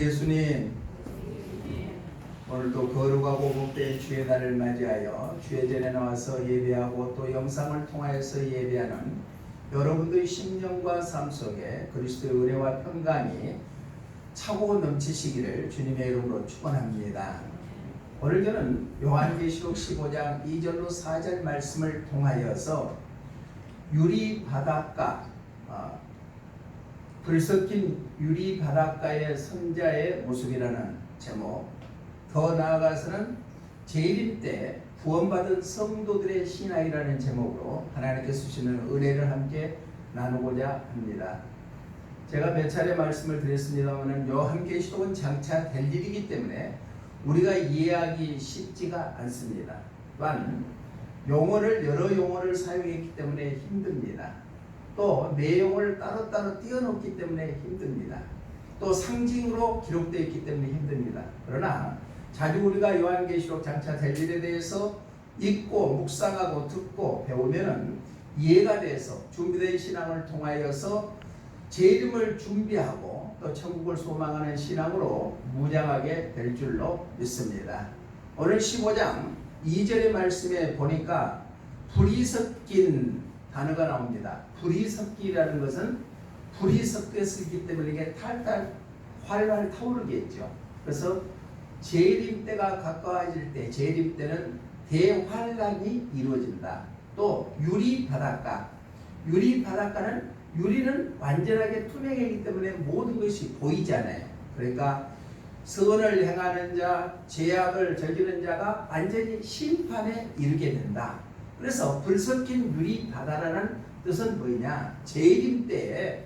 예수님, 오늘도 거룩하고 복된 주의 날을 맞이하여 주의 전에 나와서 예배하고 또 영상을 통하여서 예배하는 여러분들의 심령과 삶 속에 그리스도의 은혜와 평강이 차고 넘치시기를 주님의 이름으로 축원합니다. 오늘 저는 요한계시록 15장 2절로 4절 말씀을 통하여서 유리 바닷가, 불 섞인 유리 바닷가의 선자의 모습이라는 제목, 더 나아가서는 재림 때 구원받은 성도들의 신앙이라는 제목으로 하나님께서 주시는 은혜를 함께 나누고자 합니다. 제가 몇 차례 말씀을 드렸습니다만 요한계시록은 장차 될 일이기 때문에 우리가 이해하기 쉽지가 않습니다. 또한 여러 용어를 사용했기 때문에 힘듭니다. 또 내용을 따로따로 띄워놓기 때문에 힘듭니다. 또 상징으로 기록되어 있기 때문에 힘듭니다. 그러나 자주 우리가 요한계시록 장차 될 일에 대해서 읽고 묵상하고 듣고 배우면 이해가 돼서 준비된 신앙을 통하여서 재림을 준비하고 또 천국을 소망하는 신앙으로 무장하게 될 줄로 믿습니다. 오늘 15장 2절의 말씀에 보니까 불이 섞인 단어가 나옵니다. 불이 섞이라는 것은 불이 섞여서 있기 때문에 이게 탈탈 활활 타오르겠죠. 그래서 재림 때가 가까워질 때, 재림 때는 대환란이 이루어진다. 또 유리 바닷가, 유리 바닷가는 유리는 완전하게 투명하기 때문에 모든 것이 보이잖아요. 그러니까 선을 행하는 자, 죄악을 저지르는 자가 완전히 심판에 이르게 된다. 그래서 불 섞인 유리 바다라는 뜻은 뭐냐? 재림 때에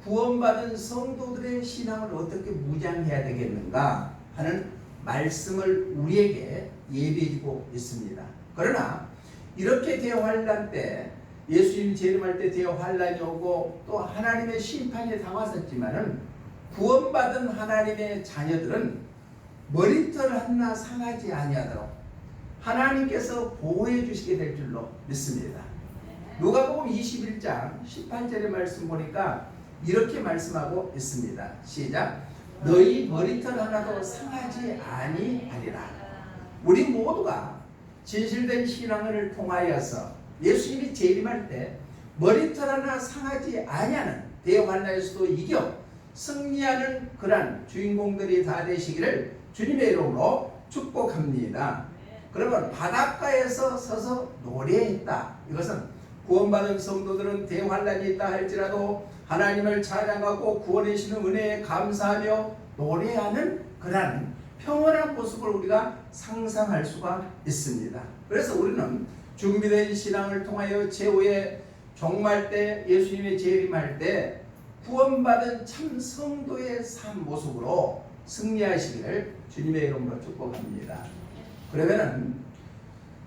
구원받은 성도들의 신앙을 어떻게 무장해야 되겠는가 하는 말씀을 우리에게 예비해주고 있습니다. 그러나 이렇게 대환란 때, 예수님 재림할 때 대환란이 오고 또 하나님의 심판에 당하셨지만은 구원받은 하나님의 자녀들은 머리털 하나 상하지 아니하도록 하나님께서 보호해 주시게 될 줄로 믿습니다. 누가복음 21장 18절의 말씀 보니까 이렇게 말씀하고 있습니다. 시작. 너희 머리털 하나도 상하지 아니하리라. 우리 모두가 진실된 신앙을 통하여서 예수님이 재림할 때 머리털 하나 상하지 아니하는 대환란에서도 이겨 승리하는 그런 주인공들이 다 되시기를 주님의 이름으로 축복합니다. 그러면 바닷가에서 서서 노래했다. 이것은 구원받은 성도들은 대환란이 있다 할지라도 하나님을 찬양하고 구원해주시는 은혜에 감사하며 노래하는 그런 평온한 모습을 우리가 상상할 수가 있습니다. 그래서 우리는 준비된 신앙을 통하여 최후의 종말 때, 예수님의 재림할 때 구원받은 참 성도의 삶 모습으로 승리하시기를 주님의 이름으로 축복합니다. 그러면은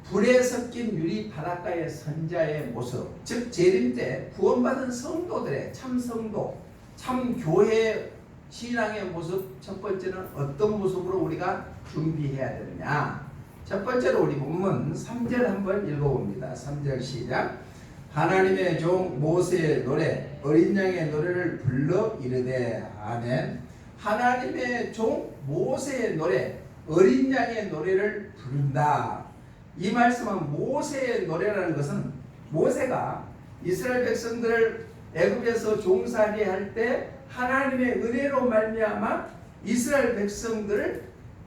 불에 섞인 유리 바닷가의 선자의 모습, 즉 재림 때 구원받은 성도들의 참 성도, 참 교회 신앙의 모습, 첫 번째는 어떤 모습으로 우리가 준비해야 되느냐. 첫 번째로 우리 본문 3절 한번 읽어봅니다. 3절 시작. 하나님의 종 모세의 노래, 어린 양의 노래를 불러 이르되 아멘. 하나님의 종 모세의 노래, 어린 양의 노래를 부른다. 이 말씀은 모세의 노래라는 것은 모세가 이스라엘 백성들을 애굽에서 종살이 할 때 하나님의 은혜로 말미암아 이스라엘 백성들을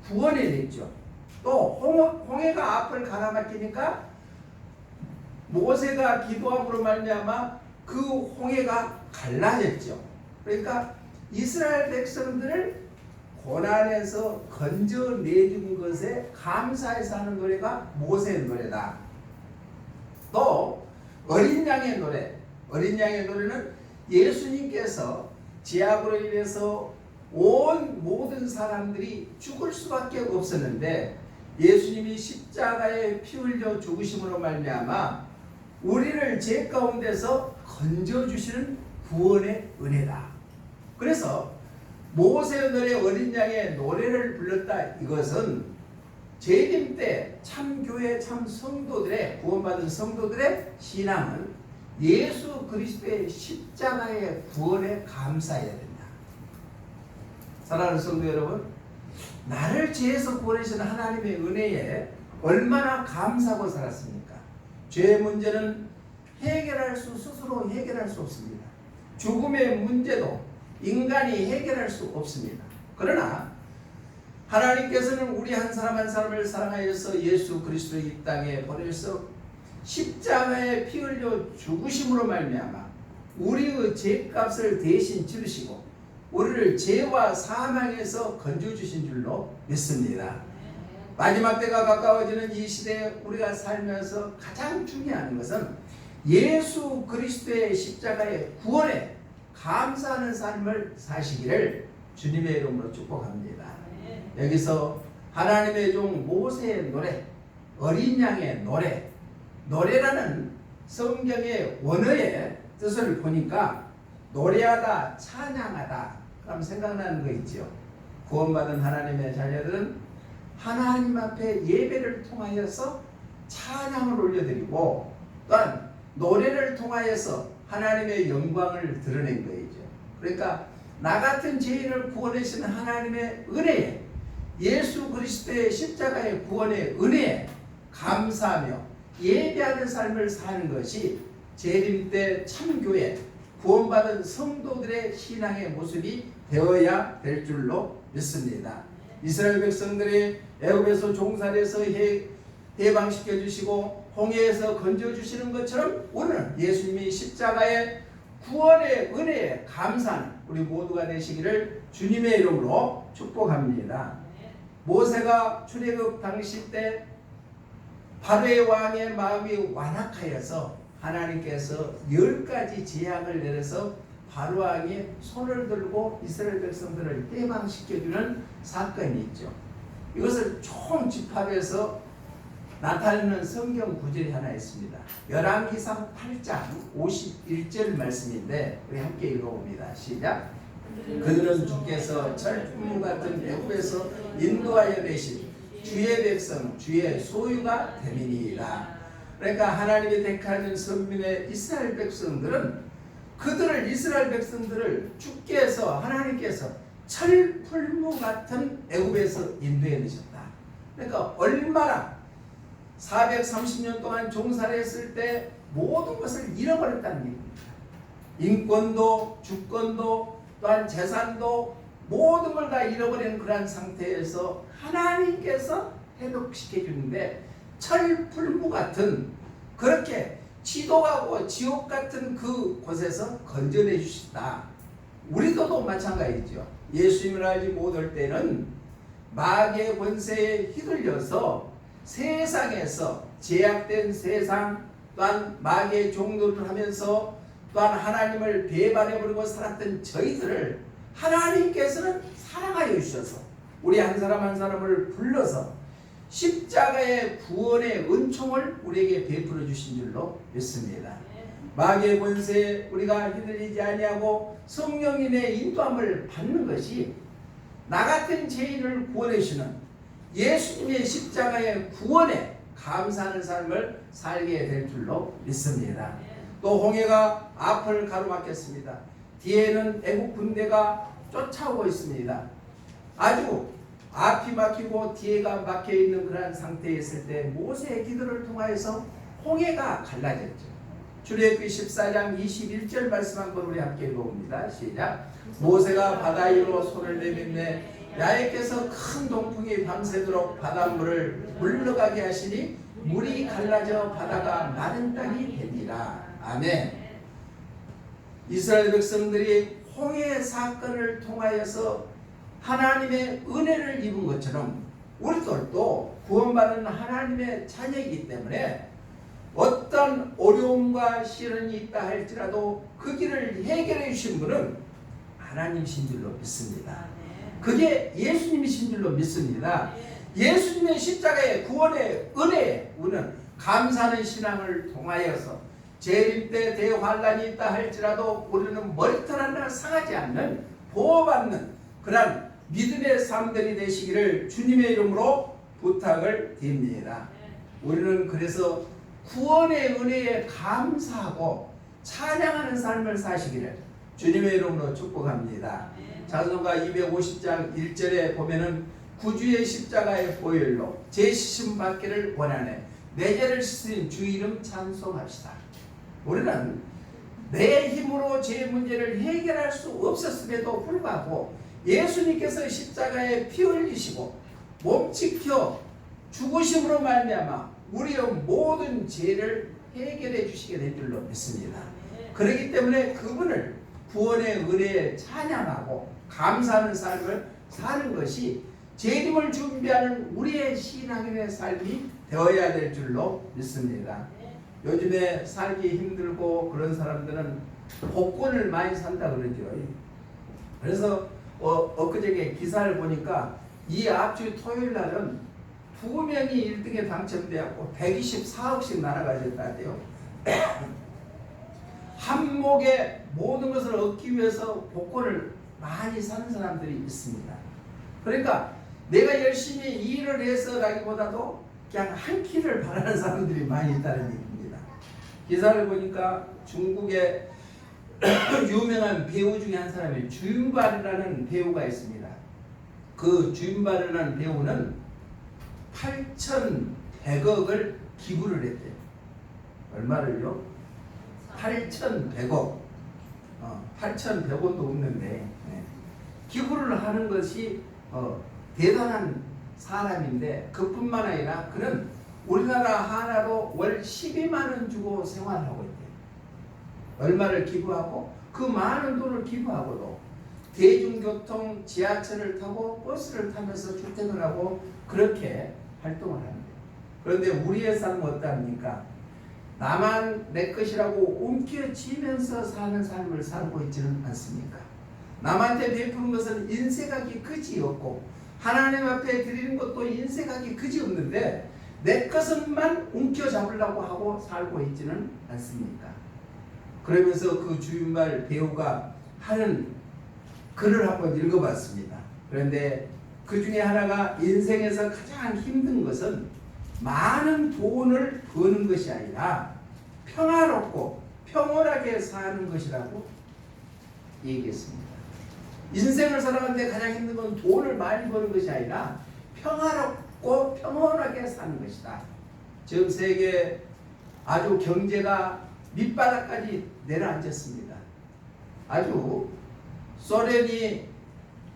구원해냈죠. 또 홍해가 앞을 가로막히니까 모세가 기도함으로 말미암아 그 홍해가 갈라졌죠. 그러니까 이스라엘 백성들을 고난에서 건져내준 것에 감사해서 하는 노래가 모세의 노래다. 또 어린 양의 노래, 어린 양의 노래는 예수님께서 죄악으로 인해서 온 모든 사람들이 죽을 수밖에 없었는데 예수님이 십자가에 피 흘려 죽으심으로 말미암아 우리를 죄 가운데서 건져주시는 구원의 은혜다. 그래서 모세의 노래, 어린 양의 노래를 불렀다. 이것은 재림 때 참교회 참 성도들의 구원받은 성도들의 신앙은 예수 그리스도의 십자가의 구원에 감사해야 된다. 사랑하는 성도 여러분, 나를 죄에서 구원하신 하나님의 은혜에 얼마나 감사하고 살았습니까? 죄의 문제는 스스로 해결할 수 없습니다. 죽음의 문제도 인간이 해결할 수 없습니다. 그러나 하나님께서는 우리 한 사람 한 사람을 사랑하여서 예수 그리스도를 이 땅에 보내서 십자가에 피 흘려 죽으심으로 말미암아 우리의 죄값을 대신 치르시고 우리를 죄와 사망에서 건져주신 줄로 믿습니다. 마지막 때가 가까워지는 이 시대에 우리가 살면서 가장 중요한 것은 예수 그리스도의 십자가의 구원에 감사하는 삶을 사시기를 주님의 이름으로 축복합니다. 여기서 하나님의 종 모세의 노래, 어린 양의 노래라는 성경의 원어의 뜻을 보니까 노래하다, 찬양하다 그럼 생각나는 거 있죠. 구원받은 하나님의 자녀들은 하나님 앞에 예배를 통하여서 찬양을 올려드리고 또한 노래를 통하여서 하나님의 영광을 드러낸 거이죠. 그러니까 나 같은 죄인을 구원하시는 하나님의 은혜에 예수 그리스도의 십자가의 구원의 은혜에 감사하며 예배하는 삶을 사는 것이 재림 때 참교회 구원받은 성도들의 신앙의 모습이 되어야 될 줄로 믿습니다. 이스라엘 백성들이 애굽에서 종살이에서 해방시켜 주시고 홍해에서 건져 주시는 것처럼 오늘 예수님이 십자가의 구원의 은혜에 감사하는 우리 모두가 되시기를 주님의 이름으로 축복합니다. 모세가 출애굽 당시 때 바로의 왕의 마음이 완악하여서 하나님께서 10가지 제약을 내려서 바로 왕이 손을 들고 이스라엘 백성들을 해방시켜주는 사건이 있죠. 이것을 총 집합해서 나타내는 성경 구절이 하나 있습니다. 열왕기상 8장 51절 말씀인데 우리 함께 읽어봅니다. 시작. 그들은 주께서 철품 같은 애굽에서 인도하여 내신 주의 백성 주의 소유가 됨이니이다. 그러니까 하나님이 택하는 선민의 이스라엘 백성들은 이스라엘 백성들을 주께서 하나님께서 철풀무 같은 애굽에서 인도해 내셨다. 그러니까 얼마나 430년 동안 종살이했을 때 모든 것을 잃어버렸다는 얘기입니다. 인권도 주권도 또한 재산도 모든 걸 다 잃어버린 그러한 상태에서 하나님께서 회복시켜 주는데 철풀무 같은 그렇게 지독하고 지옥 같은 그 곳에서 건져내 주시다. 우리도 마찬가지죠. 예수님을 알지 못할 때는 마귀의 권세에 휘둘려서 세상에서 제약된 세상 또한 마귀의 종노릇을 하면서 또한 하나님을 배반해버리고 살았던 저희들을 하나님께서는 사랑하여 주셔서 우리 한 사람 한 사람을 불러서 십자가의 구원의 은총을 우리에게 베풀어 주신 줄로 믿습니다. 마귀의 권세에 우리가 휘둘리지 아니하고 성령님의 인도함을 받는 것이 나 같은 죄인을 구원해 주시는 예수님의 십자가의 구원에 감사하는 삶을 살게 될 줄로 믿습니다. 또 홍해가 앞을 가로막혔습니다. 뒤에는 애국 군대가 쫓아오고 있습니다. 아주 앞이 막히고 뒤에가 막혀있는 그러한 상태에 있을 때 모세의 기도를 통하여서 홍해가 갈라졌죠. 출애굽기 14장 21절 말씀 한번 우리 함께 읽어봅니다. 시작. 모세가 바다 위로 손을 내밀매 야훼께서 큰 동풍이 밤새도록 바닷물을 물러가게 하시니 물이 갈라져 바다가 마른 땅이 됩니다. 아멘. 이스라엘 백성들이 홍해 사건을 통하여서 하나님의 은혜를 입은 것처럼 우리들도 구원받은 하나님의 자녀이기 때문에 어떤 어려움과 시련이 있다 할지라도 그 길을 해결해 주신 분은 하나님이신 줄로 믿습니다. 그게 예수님이신 줄로 믿습니다. 예수님의 십자가의 구원의 은혜에 우리는 감사하는 신앙을 통하여서 재림 때 대환란이 있다 할지라도 우리는 머리털 하나 상하지 않는 보호받는 그런 믿음의 삶들이 되시기를 주님의 이름으로 부탁을 드립니다. 우리는 그래서 구원의 은혜에 감사하고 찬양하는 삶을 사시기를 주님의 이름으로 축복합니다. 자선가 250장 1절에 보면은 구주의 십자가의 보혈로 제 씻음 받기를 원하네. 내 죄를 씻으신 주 이름 찬송합시다. 우리는 내 힘으로 제 문제를 해결할 수 없었음에도 불구하고 예수님께서 십자가에 피 흘리시고 몸지켜 죽으심으로 말미암아 우리의 모든 죄를 해결해 주시게 될 줄로 믿습니다. 그렇기 때문에 그분을 구원의 은혜에 찬양하고 감사하는 삶을 사는 것이 재림을 준비하는 우리의 신앙인의 삶이 되어야 될 줄로 믿습니다. 요즘에 살기 힘들고 그런 사람들은 복권을 많이 산다 그러죠. 그래서 엊그저께 기사를 보니까 이 앞주 토요일 날은 2명이 1등에 당첨되었고 124억씩 날아가셨다대요. 한 목에 모든 것을 얻기 위해서 복권을 많이 사는 사람들이 있습니다. 그러니까 내가 열심히 일을 해서라기보다도 그냥 한 끼를 바라는 사람들이 많이 있다는 얘기입니다. 기사를 보니까 중국의 유명한 배우 중에 한 사람이 주윤발이라는 배우가 있습니다. 그 주윤발이라는 배우는 8,100억을 기부를 했대요. 얼마를요? 8,100억. 8,100원도 없는데 기부를 하는 것이 대단한 사람인데 그뿐만 아니라 그는 우리나라 하나로 월 12만 원 주고 생활하고 있대요. 얼마를 기부하고 그 많은 돈을 기부하고도 대중교통 지하철을 타고 버스를 타면서 출퇴근을 하고 그렇게 활동을 합니다. 그런데 우리의 삶은 어떠합니까? 나만 내 것이라고 움켜쥐면서 사는 삶을 살고 있지는 않습니까? 남한테 베푸는 것은 인색하기 그지없고 하나님 앞에 드리는 것도 인색하기 그지없는데 내 것은만 움켜잡으려고 하고 살고 있지는 않습니까? 그러면서 그 주윤발 배우가 하는 글을 한번 읽어봤습니다. 그런데 그 중에 하나가 인생에서 가장 힘든 것은 많은 돈을 버는 것이 아니라 평화롭고 평온하게 사는 것이라고 얘기했습니다. 인생을 살아가는데 가장 힘든 건 돈을 많이 버는 것이 아니라 평화롭고 평온하게 사는 것이다. 지금 세계 아주 경제가 밑바닥까지 내려앉았습니다. 아주 소련이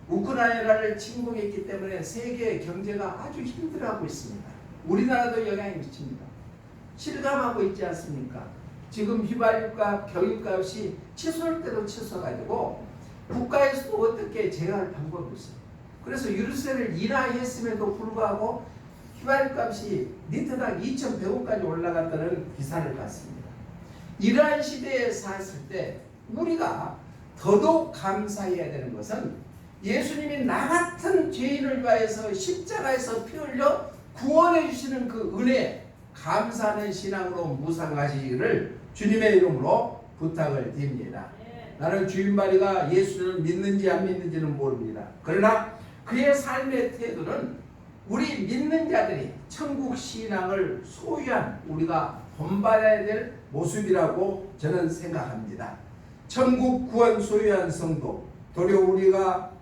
우크라이나를 침공했기 때문에 세계 경제가 아주 힘들어하고 있습니다. 우리나라도 영향이 미칩니다. 실감하고 있지 않습니까? 지금 휘발유값, 경유값이 치솟을 때도 치솟아가지고 국가에서도 어떻게 제어할 방법이 없어요. 그래서 유류세를 인하했음에도 불구하고 휘발유값이 리터당 2,100원까지 올라갔다는 기사를 봤습니다. 이러한 시대에 살았을 때 우리가 더더욱 감사해야 되는 것은 예수님이 나 같은 죄인을 위하여서 십자가에서 피 흘려 구원해 주시는 그 은혜 감사하는 신앙으로 묵상하시기를 주님의 이름으로 부탁을 드립니다. 나는 주인발이가 예수를 믿는지 안 믿는지는 모릅니다. 그러나 그의 삶의 태도는 우리 믿는 자들이 천국 신앙을 소유한 우리가 본받아야 될 모습이라고 저는 생각합니다. 천국 구원 소유한 성도, 도리어 우리가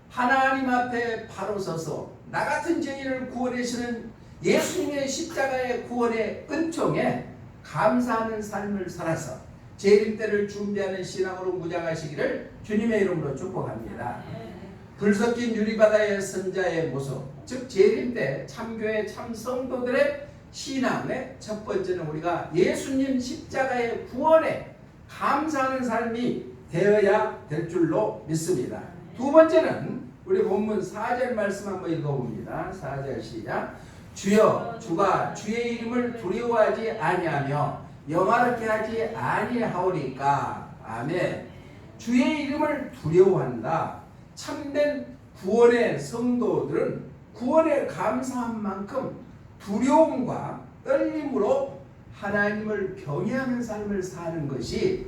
하나님 앞에 바로 서서 나 같은 죄인을 구원하시는 예수님의 십자가의 구원의 은총에 감사하는 삶을 살아서 재림 때를 준비하는 신앙으로 무장하시기를 주님의 이름으로 축복합니다. 불 섞인 유리바다의 선자의 모습, 즉 재림 때 참교회 참성도들의 신앙의 첫 번째는 우리가 예수님 십자가의 구원에 감사하는 삶이 되어야 될 줄로 믿습니다. 두 번째는 우리 본문 4절 말씀 한번 읽어봅니다. 4절 시작. 주여 주가 주의 이름을 두려워하지 아니하며 영화롭게 하지 아니하오리까. 아멘. 주의 이름을 두려워한다. 참된 구원의 성도들은 구원에 감사한 만큼 두려움과 떨림으로 하나님을 경외하는 삶을 사는 것이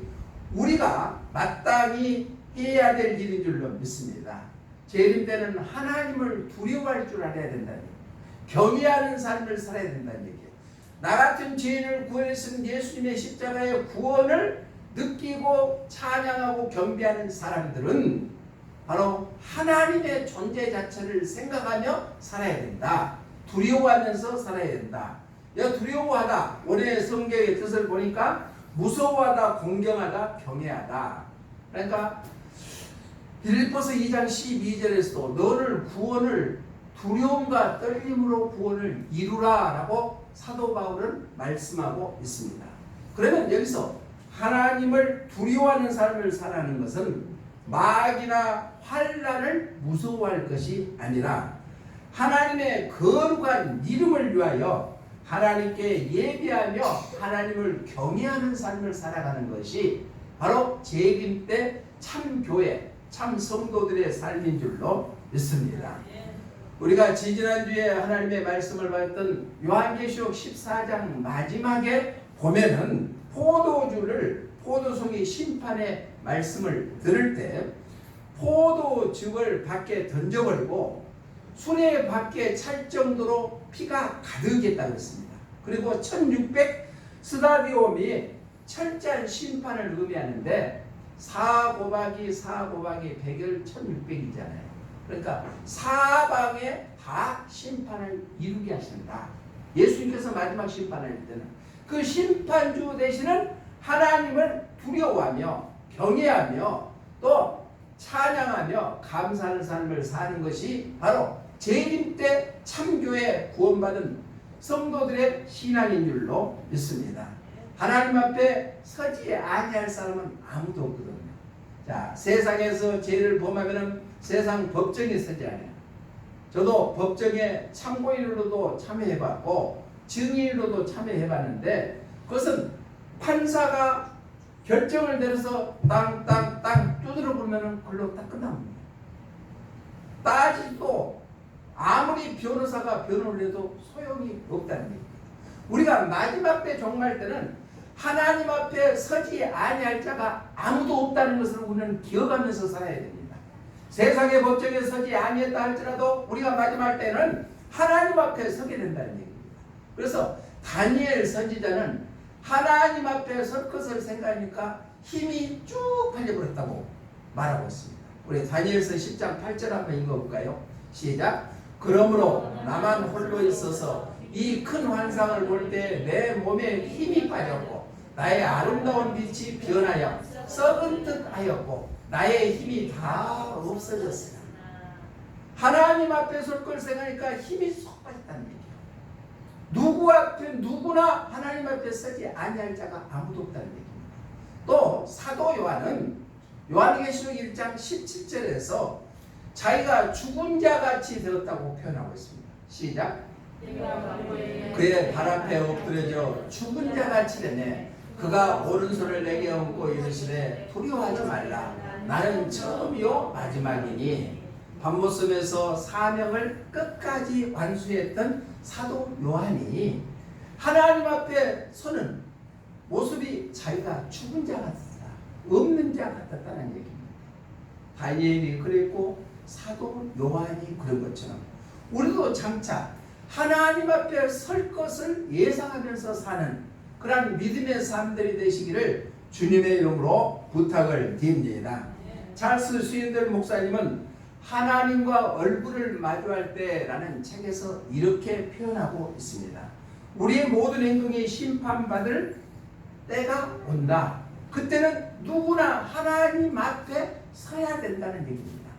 우리가 마땅히 해야 될 일인 줄로 믿습니다. 재림 때는 하나님을 두려워할 줄 알아야 된다는 얘기예요. 경외하는 삶을 살아야 된다는 얘기예요. 나 같은 죄인을 구원하신 예수님의 십자가의 구원을 느끼고 찬양하고 경배하는 사람들은 바로 하나님의 존재 자체를 생각하며 살아야 된다. 두려워하면서 살아야 된다. 두려워하다. 오늘 성경의 뜻을 보니까 무서워하다, 공경하다, 경외하다. 그러니까 빌립보서 2장 12절에서도 너를 구원을 두려움과 떨림으로 구원을 이루라 라고 사도 바울은 말씀하고 있습니다. 그러면 여기서 하나님을 두려워하는 삶을 살아가는 것은 마귀나 환난을 무서워할 것이 아니라 하나님의 거룩한 이름을 위하여 하나님께 예배하며 하나님을 경외하는 삶을 살아가는 것이 바로 재림 때 참 교회, 참 성도들의 삶인 줄로 믿습니다. 우리가 지지난주에 하나님의 말씀을 받았던 요한계시록 14장 마지막에 보면은 포도송이 심판의 말씀을 들을 때 포도즙을 밖에 던져버리고 수레 밖에 찰 정도로 피가 가득했다고 했습니다. 그리고 1600 스타디움이 철저한 심판을 의미하는데 4 곱하기 100을 1600이잖아요. 그러니까 사방에 다 심판을 이루게 하신다. 예수님께서 마지막 심판을 할 때는 그 심판주 되시는 하나님을 두려워하며 경외하며 또 찬양하며 감사하는 삶을 사는 것이 바로 재림 때 참교회 구원받은 성도들의 신앙인 줄로 믿습니다. 하나님 앞에 서지 아니할 사람은 아무도 없거든요. 자, 세상에서 죄를 범하면 세상 법정에 서지 않아요. 저도 법정에 참고인으로도 참여해봤고 증인으로도 참여해봤는데 그것은 판사가 결정을 내려서 땅 두드려 보면 그걸로 딱 끝납니다. 따지도 아무리 변호사가 변호를 해도 소용이 없다는 얘기입니다. 우리가 마지막 때 종말 때는 하나님 앞에 서지 아니할 자가 아무도 없다는 것을 우리는 기억하면서 살아야 됩니다. 세상의 법정에 서지 아니했다 할지라도 우리가 마지막 때는 하나님 앞에 서게 된다는 얘기입니다. 그래서 다니엘 선지자는 하나님 앞에 설 것을 생각하니까 힘이 쭉 팔려버렸다고 말하고 있습니다. 우리 다니엘서 10장 8절 한번 읽어볼까요? 시작. 그러므로 나만 홀로 있어서 이 큰 환상을 볼 때 내 몸에 힘이 빠졌고 나의 아름다운 빛이 변하여 썩은 듯 하였고 나의 힘이 다 없어졌으나 하나님 앞에 설 걸 생각하니까 힘이 쏙 빠졌다는 얘기예요. 누구 앞에 누구나 하나님 앞에 서지 아니할 자가 아무도 없다는 얘기입니다. 또 사도 요한은 요한계시록 1장 17절에서 자기가 죽은 자같이 되었다고 표현하고 있습니다. 시작. 그의 발 앞에 엎드려져 죽은 자같이 되네. 그가 오른손을 내게 얹고 이르시되 두려워하지 말라. 나는 처음이요 마지막이니. 밤모섬에서 사명을 끝까지 완수했던 사도 요한이 하나님 앞에 서는 모습이 자기가 죽은 자 같았다, 없는 자 같았다는 얘기입니다. 다니엘이 그랬고 사도 요한이 그런 것처럼 우리도 장차 하나님 앞에 설 것을 예상하면서 사는 그런 믿음의 삶들이 되시기를 주님의 이름으로 부탁을 드립니다. 찰스 스윈들 목사님은 하나님과 얼굴을 마주할 때라는 책에서 이렇게 표현하고 있습니다. 우리의 모든 행동이 심판받을 때가 온다. 그때는 누구나 하나님 앞에 서야 된다는 얘기입니다.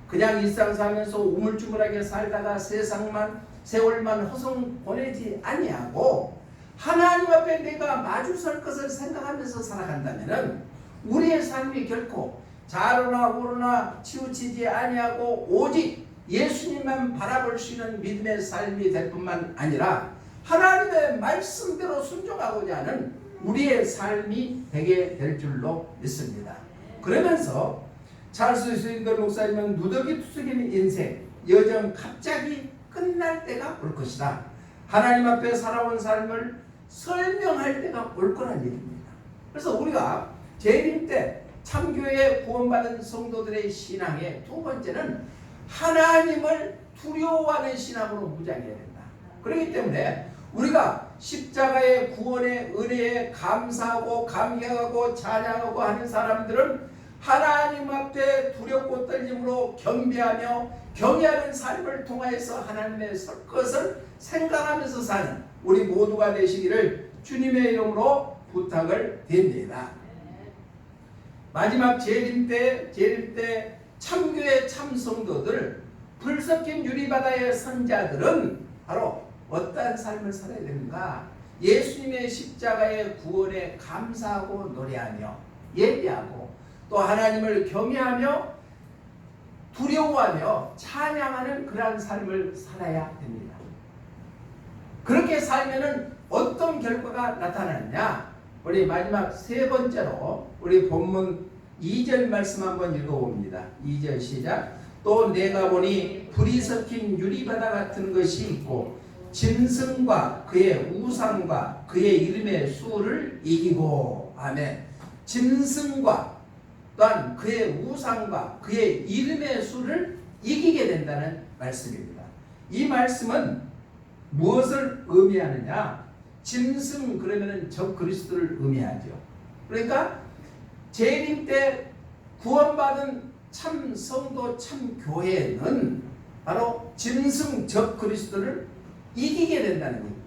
그냥 일상 살면서 우물쭈물하게 살다가 세월만 허송 보내지 아니하고 하나님 앞에 내가 마주 설 것을 생각하면서 살아간다면 우리의 삶이 결코 좌로나 우로나 치우치지 아니하고 오직 예수님만 바라볼 수 있는 믿음의 삶이 될 뿐만 아니라 하나님의 말씀대로 순종하고자 하는 우리의 삶이 되게 될 줄로 믿습니다. 그러면서 찰스 스윈들 목사님은 누더기 투숙인 인생 여정 갑자기 끝날 때가 올 것이다. 하나님 앞에 살아온 삶을 설명할 때가 올 거란 얘기입니다. 그래서 우리가 재림 때 참교회에 구원받은 성도들의 신앙의 두 번째는 하나님을 두려워하는 신앙으로 무장해야 된다. 그렇기 때문에 우리가 십자가의 구원의 은혜에 감사하고 감격하고 찬양하고 하는 사람들은 하나님 앞에 두렵고 떨림으로 경배하며 경외하는 삶을 통하여서 하나님의 설 것을 생각하면서 사는 우리 모두가 되시기를 주님의 이름으로 부탁을 드립니다. 마지막 재림 때 참교회 참성도들 불섞인 유리바다의 선자들은 바로 어떠한 삶을 살아야 되는가? 예수님의 십자가의 구원에 감사하고 노래하며 예배하고 또 하나님을 경외하며 두려워하며 찬양하는 그러한 삶을 살아야 됩니다. 그렇게 살면은 어떤 결과가 나타나느냐? 우리 마지막 세 번째로 우리 본문 2절 말씀 한번 읽어봅니다. 2절 시작. 또 내가 보니 불이 섞인 유리바다 같은 것이 있고 짐승과 그의 우상과 그의 이름의 수를 이기고. 아멘. 짐승과 또한 그의 우상과 그의 이름의 수를 이기게 된다는 말씀입니다. 이 말씀은 무엇을 의미하느냐? 짐승 그러면은 적 그리스도를 의미하죠. 그러니까 재림 때 구원받은 참 성도 참 교회는 바로 짐승 적 그리스도를 이기게 된다는 겁니다.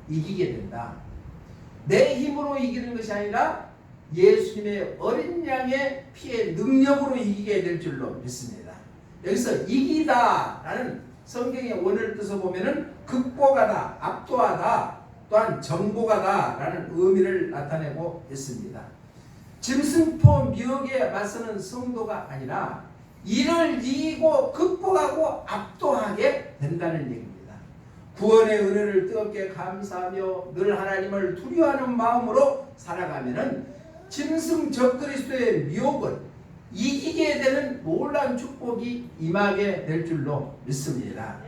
이기게 된다. 내 힘으로 이기는 것이 아니라 예수님의 어린 양의 피의 능력으로 이기게 될 줄로 믿습니다. 여기서 이기다라는 성경의 원어를 뜻을 보면은 극복하다, 압도하다, 또한 정복하다라는 의미를 나타내고 있습니다. 짐승포 미혹에 맞서는 성도가 아니라 이를 이기고 극복하고 압도하게 된다는 얘기입니다. 구원의 은혜를 뜨겁게 감사하며 늘 하나님을 두려워하는 마음으로 살아가면은 짐승 적그리스도의 미혹을 이기게 되는 놀라운 축복이 임하게 될 줄로 믿습니다.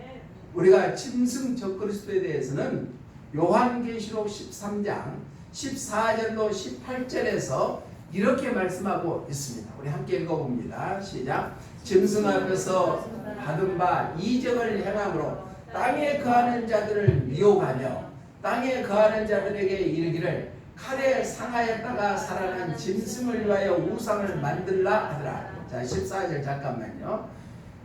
우리가 짐승 적그리스도에 대해서는 요한계시록 13장 14절로 18절에서 이렇게 말씀하고 있습니다. 우리 함께 읽어봅니다. 시작. 짐승 앞에서 받은 바 이적을 행함으로 땅에 거하는 자들을 미혹하며 땅에 거하는 자들에게 이르기를 칼에 상하였다가 살아난 짐승을 위하여 우상을 만들라 하더라. 자, 14절 잠깐만요.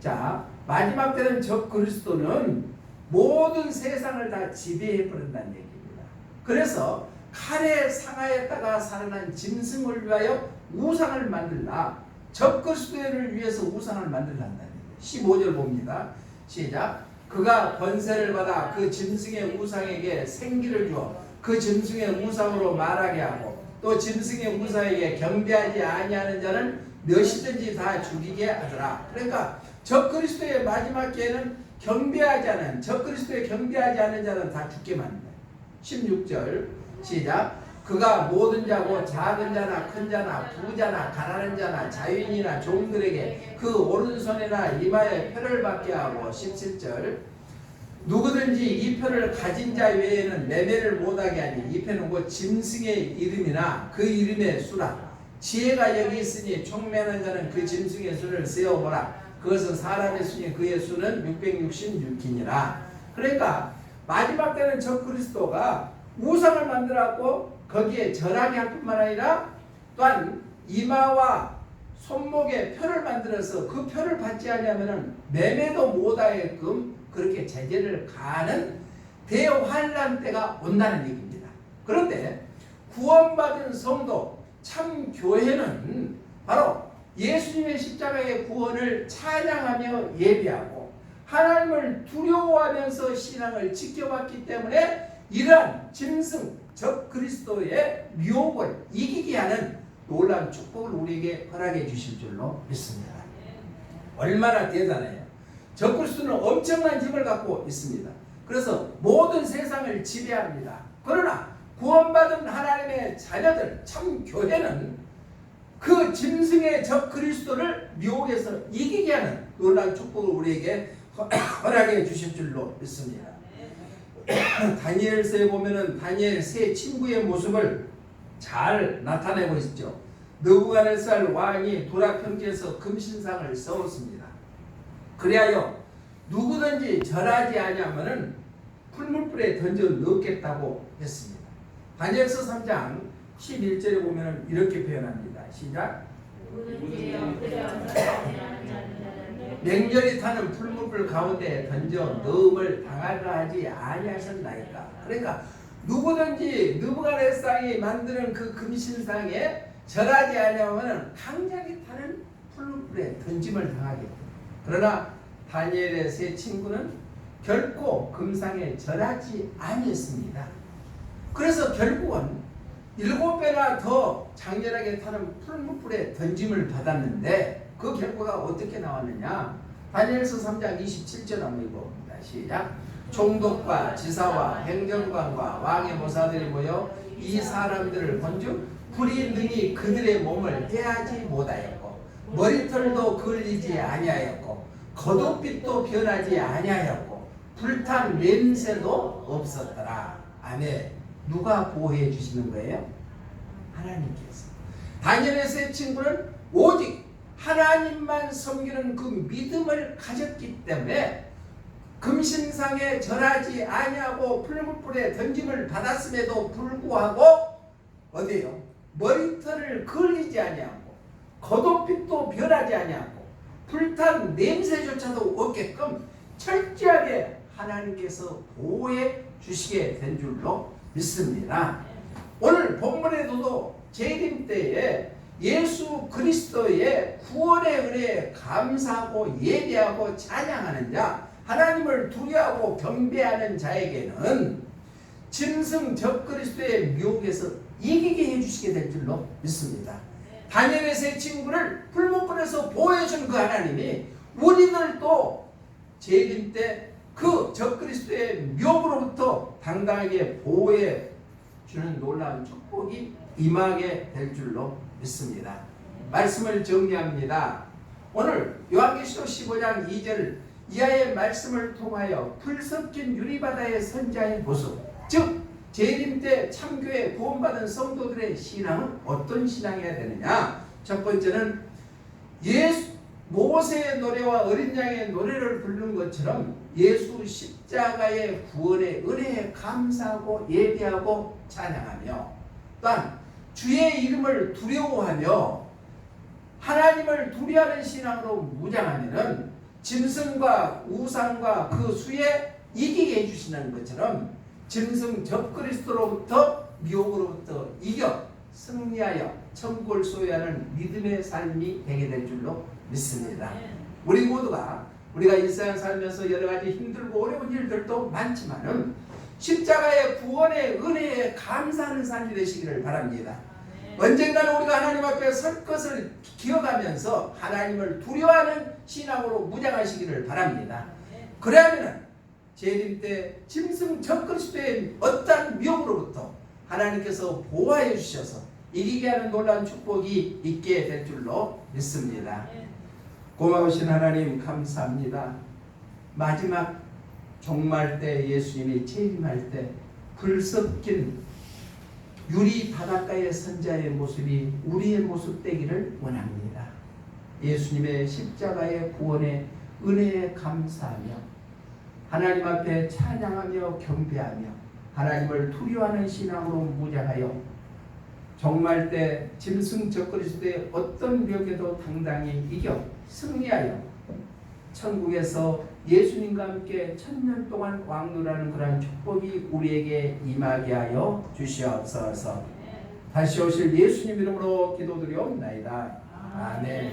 자, 마지막 때는 적 그리스도는 모든 세상을 다 지배해 버린다는 얘기입니다. 그래서 칼에 상하였다가 살아난 짐승을 위하여 우상을 만들라. 적 그리스도를 위해서 우상을 만들란다는 얘기예요. 15절 봅니다. 시작. 그가 권세를 받아 그 짐승의 우상에게 생기를 주어 그 짐승의 우상으로 말하게 하고 또 짐승의 우상에게 경배하지 아니하는 자는 몇이든지 다 죽이게 하더라. 그러니까 적그리스도의 마지막 기회는 경배하지 않은 적그리스도에 경배하지 않는 자는 다 죽게 만든다. 16절 시작. 그가 모든 자고 작은 자나 큰 자나 부자나 가난한 자나 자유인이나 종들에게 그 오른손이나 이마에 표를 받게 하고 17절 누구든지 이 표를 가진 자 외에는 매매를 못하게 하니 이 표는 곧 짐승의 이름이나 그 이름의 수라. 지혜가 여기 있으니 총매는 자는 그 짐승의 수를 세어보라. 그것은 사람의 수니 그의 수는 666이니라. 그러니까 마지막 때는 적 그리스도가 우상을 만들었고 거기에 절하게 할 뿐만 아니라 또한 이마와 손목에 표를 만들어서 그 표를 받지 않으면 매매도 못하게끔 그렇게 제재를 가하는 대환란 때가 온다는 얘기입니다. 그런데 구원받은 성도 참 교회는 바로 예수님의 십자가의 구원을 찬양하며 예배하고 하나님을 두려워하면서 신앙을 지켜왔기 때문에 이러한 짐승 적 그리스도의 미혹을 이기게 하는 놀라운 축복을 우리에게 허락해 주실 줄로 믿습니다. 얼마나 대단해요. 적 그리스도는 엄청난 힘을 갖고 있습니다. 그래서 모든 세상을 지배합니다. 그러나 구원받은 하나님의 자녀들 참 교회는 그 짐승의 적 그리스도를 미혹해서 이기게 하는 놀라운 축복을 우리에게 허락해 주실 줄로 믿습니다. 다니엘서에 보면은 다니엘 세 친구의 모습을 잘 나타내고 있죠. 느부갓네살 왕이 도락평지에서 금신상을 세웠습니다. 그리하여 누구든지 절하지 아니하면은 풀물불에 던져 넣겠다고 했습니다. 다니엘서 3장 11절에 보면은 이렇게 표현합니다. 시작. 맹렬히 타는 풀무불 가운데 던져 넣음을 당하려 하지 아니하셨나이까. 그러니까 누구든지 느부갓네살이 만드는 그 금신상에 절하지 아니하면 강력히 타는 풀무불에 던짐을 당하겠다. 그러나 다니엘의 세 친구는 결코 금상에 절하지 아니했습니다. 그래서 결국은 7배나 더 장렬하게 타는 풀무불에 던짐을 받았는데 그 결과가 어떻게 나왔느냐? 다니엘서 3장 27절 한번 읽어봅니다. 시작. 총독과 지사와 행정관과 왕의 모사들이 모여 이 사람들을 본즉 불이 능히 그들의 몸을 떼하지 못하였고 머리털도 그을리지 아니하였고 겉옷빛도 변하지 아니하였고 불탄 냄새도 없었더라. 아멘. 누가 보호해 주시는 거예요? 하나님께서. 다니엘의 세 친구는 오직 하나님만 섬기는 그 믿음을 가졌기 때문에 금신상에 절하지 아니하고 풀무불에 던짐을 받았음에도 불구하고 어디요? 머리털을 그을리지 아니하고 겉옷빛도 변하지 아니하고 불탄 냄새조차도 없게끔 철저하게 하나님께서 보호해 주시게 된 줄로 믿습니다. 오늘 본문에도 재림 때에 예수 그리스도의 구원의 은혜에 감사하고 예배하고 찬양하는 자, 하나님을 두려워하고 경배하는 자에게는 짐승 적그리스도의 미혹에서 이기게 해주시게 될 줄로 믿습니다. 다니엘의 세 친구를 풀무불에서 보호해준 그 하나님이 우리들도 재림 때 그 적그리스도의 미혹으로부터 당당하게 보호해 주는 놀라운 축복이 임하게 될 줄로 믿습니다. 말씀을 정리합니다. 오늘 요한계시록 15장 2절 이하의 말씀을 통하여 불 섞인 유리바다의 선자의 모습, 즉 재림 때 참교회 구원받은 성도들의 신앙은 어떤 신앙이어야 되느냐? 첫 번째는 모세의 노래와 어린 양의 노래를 부르는 것처럼 예수 십자가의 구원의 은혜에 감사하고 예배하고 찬양하며, 또한 주의 이름을 두려워하며 하나님을 두려워하는 신앙으로 무장하면은 짐승과 우상과 그 수에 이기게 해주시는 것처럼 짐승 적그리스도로부터 미혹으로부터 이겨 승리하여 천국을 소유하는 믿음의 삶이 되게 될 줄로 믿습니다. 우리 모두가 우리가 일상 살면서 여러 가지 힘들고 어려운 일들도 많지만은 십자가의 구원의 은혜에 감사하는 삶이 되시기를 바랍니다. 언젠가는 우리가 하나님 앞에 설 것을 기억하면서 하나님을 두려워하는 신앙으로 무장하시기를 바랍니다. 그래야면 재림 때 짐승 적그리스도의 어떠한 미혹으로부터 하나님께서 보호해 주셔서 이기게 하는 놀라운 축복이 있게 될 줄로 믿습니다. 고마우신 하나님 감사합니다. 마지막 종말 때 예수님이 재림할 때 불 섞인 유리 바닷가의 선자의 모습이 우리의 모습 되기를 원합니다. 예수님의 십자가의 구원의 은혜에 감사하며 하나님 앞에 찬양하며 경배하며 하나님을 두려워하는 신앙으로 무장하여 종말 때 짐승 적그리스도의 어떤 벽에도 당당히 이겨 승리하여 천국에서 예수님과 함께 천년 동안 왕노라는 그러한 축복이 우리에게 임하게 하여 주시옵소서. 다시 오실 예수님 이름으로 기도드리옵나이다. 아멘.